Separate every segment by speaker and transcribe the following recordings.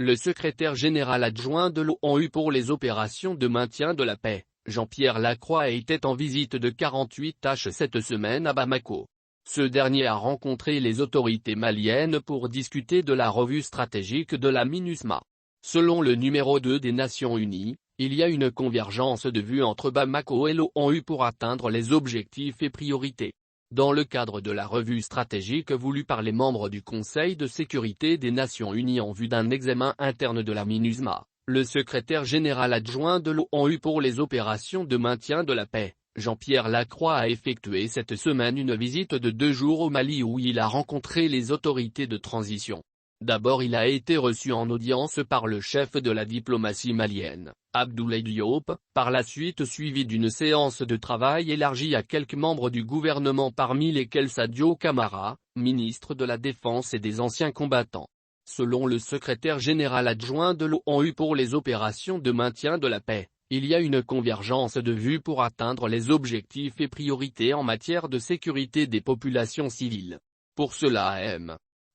Speaker 1: Le secrétaire général adjoint de l'ONU pour les opérations de maintien de la paix, Jean-Pierre Lacroix était en visite de 48 cette semaine à Bamako. Ce dernier a rencontré les autorités maliennes pour discuter de la revue stratégique de la MINUSMA. Selon le numéro 2 des Nations Unies, il y a une convergence de vues entre Bamako et l'ONU pour atteindre les objectifs et priorités. Dans le cadre de la revue stratégique voulue par les membres du Conseil de sécurité des Nations Unies en vue d'un examen interne de la MINUSMA, le secrétaire général adjoint de l'ONU pour les opérations de maintien de la paix, Jean-Pierre Lacroix a effectué cette semaine une visite de 2 jours au Mali où il a rencontré les autorités de transition. D'abord il a été reçu en audience par le chef de la diplomatie malienne, Abdoulaye Diop, par la suite suivi d'une séance de travail élargie à quelques membres du gouvernement parmi lesquels Sadio Camara, ministre de la Défense et des anciens combattants. Selon le secrétaire général adjoint de l'ONU pour les opérations de maintien de la paix, il y a une convergence de vues pour atteindre les objectifs et priorités en matière de sécurité des populations civiles. Pour cela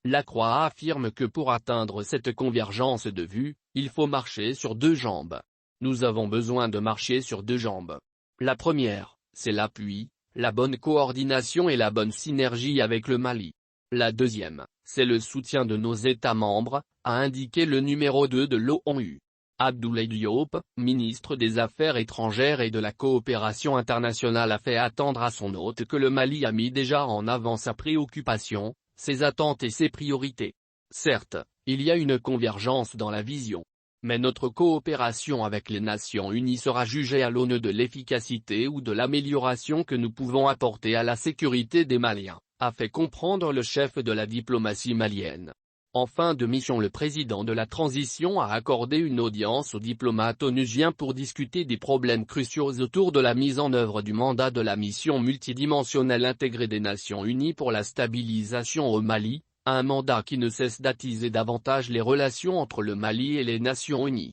Speaker 1: Lacroix affirme que pour atteindre cette convergence de vues, il faut marcher sur 2 jambes. Nous avons besoin de marcher sur 2 jambes. La première, c'est l'appui, la bonne coordination et la bonne synergie avec le Mali. La deuxième, c'est le soutien de nos États membres, a indiqué le numéro 2 de l'ONU. Abdoulaye Diop, ministre des Affaires étrangères et de la coopération internationale a fait attendre à son hôte que le Mali a mis déjà en avant sa préoccupation, ses attentes et ses priorités. Certes, il y a une convergence dans la vision. Mais notre coopération avec les Nations Unies sera jugée à l'aune de l'efficacité ou de l'amélioration que nous pouvons apporter à la sécurité des Maliens, a fait comprendre le chef de la diplomatie malienne. En fin de mission, le président de la transition a accordé une audience aux diplomates onusiens pour discuter des problèmes cruciaux autour de la mise en œuvre du mandat de la mission multidimensionnelle intégrée des Nations Unies pour la stabilisation au Mali, un mandat qui ne cesse d'attiser davantage les relations entre le Mali et les Nations Unies.